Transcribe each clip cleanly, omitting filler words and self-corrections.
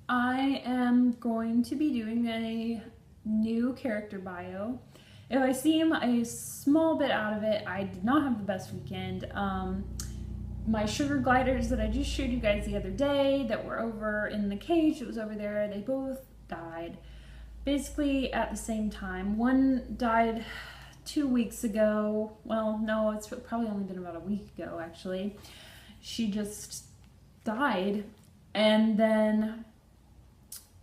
I am going to be doing a new character bio. If I seem a small bit out of it, I did not have the best weekend. My sugar gliders that I just showed you guys the other day that were over in the cage that was over there, they both died basically at the same time. One died 2 weeks ago. Well, no, it's probably only been about a week ago actually. She just died, and then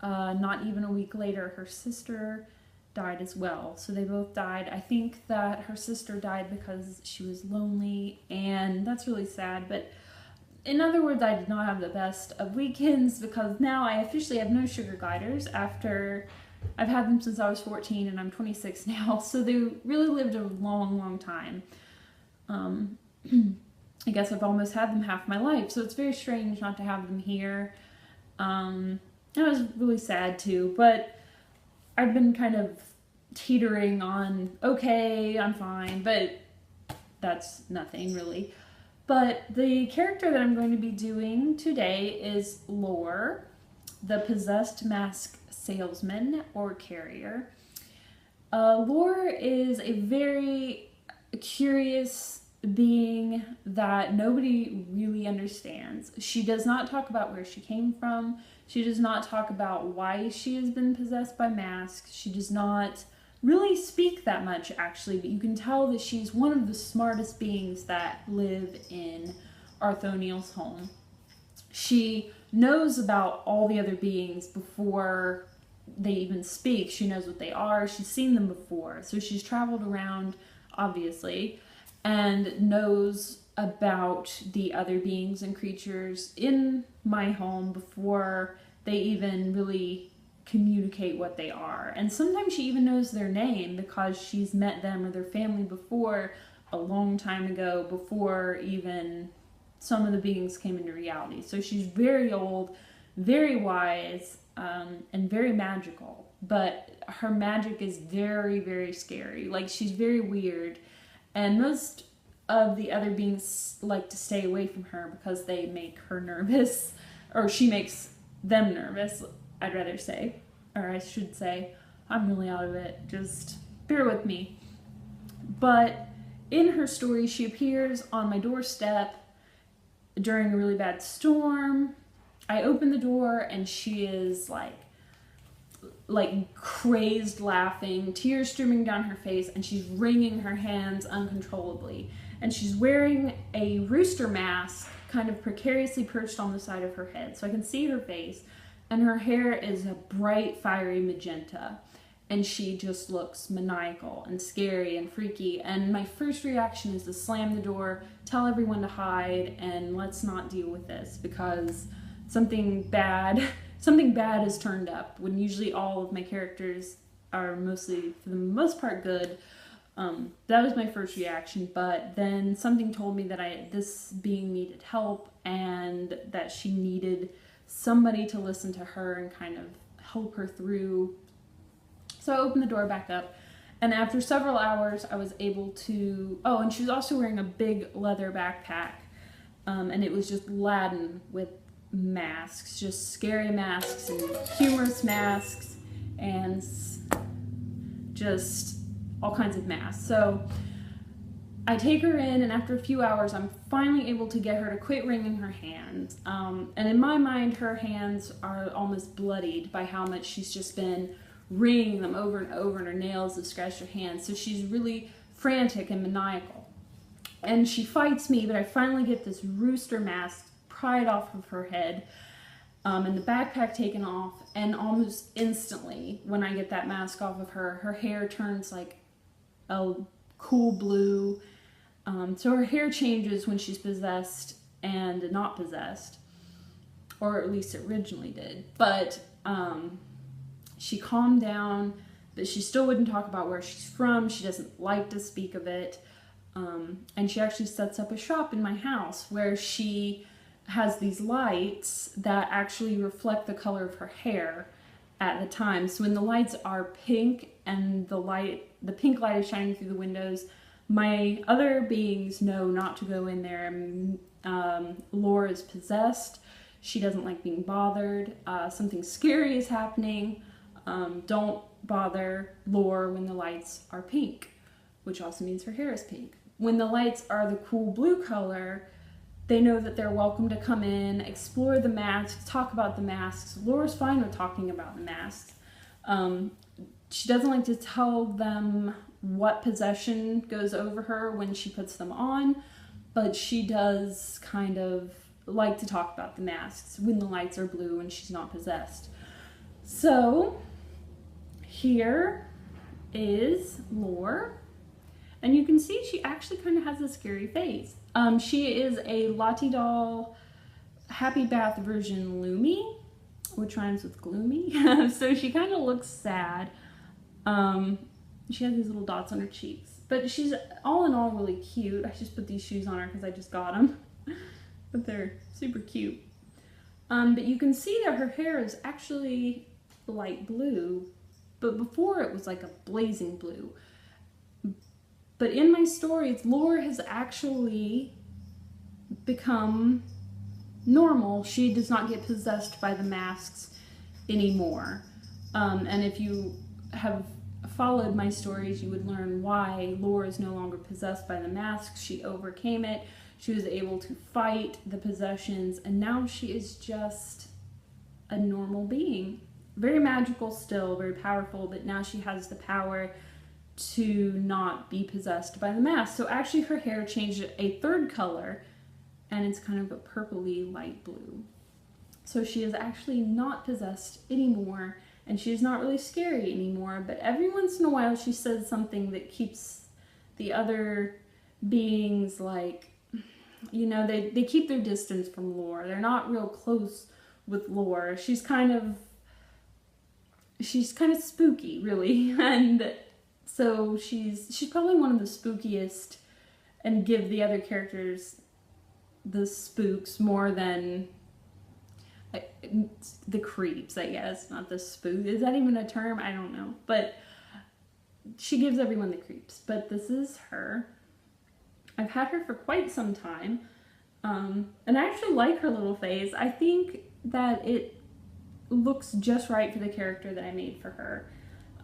not even a week later, her sister died as well. So they both died. I think that her sister died because she was lonely, and that's really sad. But in other words, I did not have the best of weekends because now I officially have no sugar gliders after I've had them since I was 14 and I'm 26 now. So they really lived a long, long time. I guess I've almost had them half my life, so it's very strange not to have them here. It was really sad too, but I've been kind of teetering on, okay, I'm fine, but that's nothing really. But the character that I'm going to be doing today is Lore, the possessed mask salesman or carrier. Lore is a very curious being that nobody really understands. She does not talk about where she came from. She does not talk about why she has been possessed by masks. She does not really speak that much, actually, but you can tell that she's one of the smartest beings that live in Arthoniel's home. She knows about all the other beings before they even speak. She knows what they are. She's seen them before. So she's traveled around, obviously, and knows about the other beings and creatures in my home before they even really communicate what they are. And sometimes she even knows their name because she's met them or their family before a long time ago, before even some of the beings came into reality. So she's very old, very wise, and very magical. But her magic is very, very scary. Like, she's very weird. And most of the other beings like to stay away from her because they make her nervous, or she makes them nervous, I'd rather say. Or I should say, I'm really out of it. Just bear with me. But in her story, she appears on my doorstep during a really bad storm. I open the door and she is like crazed laughing, tears streaming down her face, and she's wringing her hands uncontrollably. And she's wearing a rooster mask kind of precariously perched on the side of her head, so I can see her face, and her hair is a bright, fiery magenta, and she just looks maniacal and scary and freaky. And my first reaction is to slam the door, tell everyone to hide, and let's not deal with this because something bad has turned up, when usually all of my characters are mostly, for the most part, good. That was my first reaction, but then something told me that this being needed help and that she needed somebody to listen to her and kind of help her through. So I opened the door back up, and after several hours I was able to, oh, and she was also wearing a big leather backpack, and it was just laden with masks, just scary masks and humorous masks and just all kinds of masks. So I take her in, and after a few hours I'm finally able to get her to quit wringing her hands, and in my mind her hands are almost bloodied by how much she's just been wringing them over and over, and her nails have scratched her hands. So she's really frantic and maniacal, and she fights me, but I finally get this rooster mask pried off of her head, and the backpack taken off, and almost instantly when I get that mask off of her, her hair turns like a cool blue. So her hair changes when she's possessed and not possessed, or at least it originally did. But she calmed down, but she still wouldn't talk about where she's from. She doesn't like to speak of it. And she actually sets up a shop in my house where she has these lights that actually reflect the color of her hair at the time. So when the lights are pink and the pink light is shining through the windows, my other beings know not to go in there. Laura is possessed. She doesn't like being bothered. Something scary is happening. Don't bother Lore when the lights are pink, which also means her hair is pink. When the lights are the cool blue color, they know that they're welcome to come in, explore the masks, talk about the masks. Lore's fine with talking about the masks. She doesn't like to tell them what possession goes over her when she puts them on, but she does kind of like to talk about the masks when the lights are blue and she's not possessed. So here is Lore, and you can see she actually kind of has a scary face. She is a Lottie doll Happy Bath version Loomy, which rhymes with gloomy. So she kind of looks sad. She has these little dots on her cheeks, but she's all in all really cute. I just put these shoes on her because I just got them, but they're super cute. But you can see that her hair is actually light blue, but before it was like a blazing blue. But in my stories, Lore has actually become normal. She does not get possessed by the masks anymore. And if you have followed my stories, you would learn why Lore is no longer possessed by the masks. She overcame it. She was able to fight the possessions, and now she is just a normal being. Very magical still, very powerful, but now she has the power to not be possessed by the mask. So actually her hair changed a third color, and it's kind of a purpley light blue. So she is actually not possessed anymore, and she's not really scary anymore, but every once in a while she says something that keeps the other beings like, you know, they keep their distance from Lore. They're not real close with Lore. She's kind of spooky, really, and so she's probably one of the spookiest, and give the other characters the spooks more than the creeps, I guess. Not the spook. Is that even a term? I don't know. But she gives everyone the creeps. But this is her. I've had her for quite some time. And I actually like her little face. I think that it looks just right for the character that I made for her.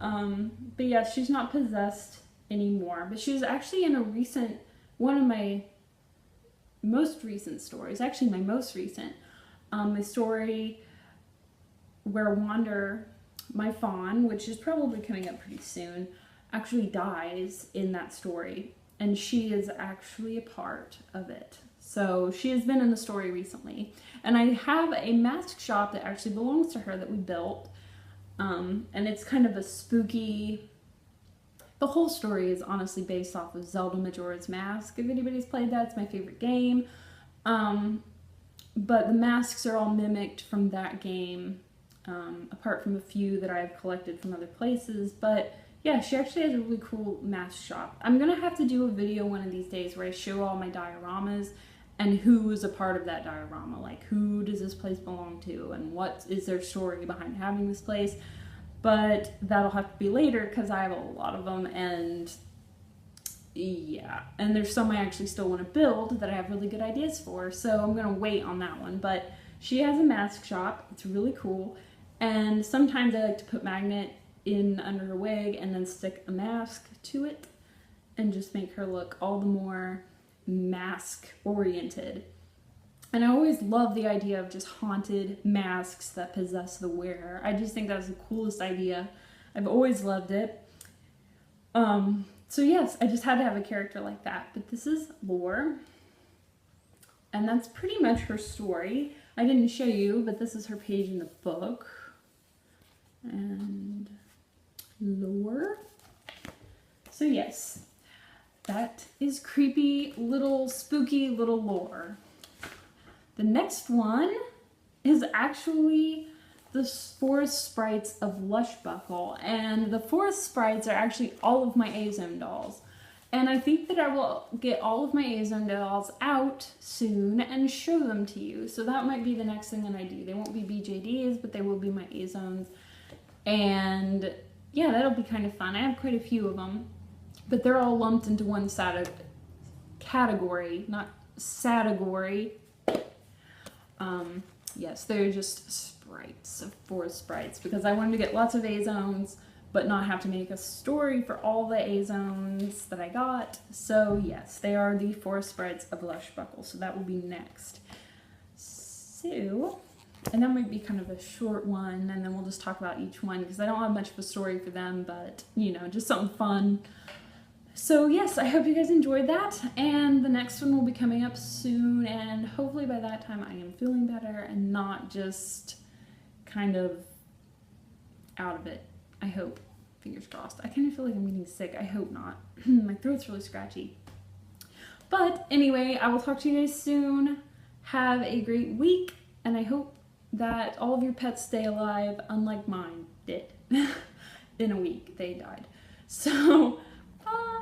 But yeah, she's not possessed anymore. But she was actually in one of my most recent stories. Actually, my most recent. A story where Wander, my fawn, which is probably coming up pretty soon, actually dies in that story. And she is actually a part of it. So she has been in the story recently. And I have a mask shop that actually belongs to her that we built. And it's kind of a spooky... The whole story is honestly based off of Zelda Majora's Mask. If anybody's played that, it's my favorite game. But the masks are all mimicked from that game, apart from a few that I've collected from other places. But yeah, she actually has a really cool mask shop. I'm going to have to do a video one of these days where I show all my dioramas and who is a part of that diorama. Like, who does this place belong to and what is their story behind having this place. But that'll have to be later because I have a lot of them, and yeah, and there's some I actually still want to build that I have really good ideas for, so I'm going to wait on that one. But she has a mask shop. It's really cool, and sometimes I like to put magnet in under her wig and then stick a mask to it and just make her look all the more mask oriented. And I always love the idea of just haunted masks that possess the wearer. I just think that's the coolest idea. I've always loved it. So yes, I just had to have a character like that. But this is Lore. And that's pretty much her story. I didn't show you, but this is her page in the book. And Lore. So yes, that is creepy little spooky little Lore. The next one is actually the Forest Sprites of Lushbuckle, and the Forest Sprites are actually all of my A-Zone dolls. And I think that I will get all of my A-Zone dolls out soon and show them to you. So that might be the next thing that I do. They won't be BJDs, but they will be my A-Zones. And yeah, that'll be kind of fun. I have quite a few of them, but they're all lumped into one category, not category. yes, they're just sprites, forest sprites, because I wanted to get lots of A zones, but not have to make a story for all the A zones that I got. So yes, they are the forest sprites of Lushbuckle, so that will be next. So, and that might be kind of a short one, and then we'll just talk about each one, because I don't have much of a story for them, but, you know, just something fun. So yes, I hope you guys enjoyed that, and the next one will be coming up soon, and hopefully by that time I am feeling better and not just kind of out of it. I hope. Fingers crossed. I kind of feel like I'm getting sick. I hope not. My throat's really scratchy. But anyway, I will talk to you guys soon. Have a great week, and I hope that all of your pets stay alive, unlike mine did. In a week, they died. So, bye!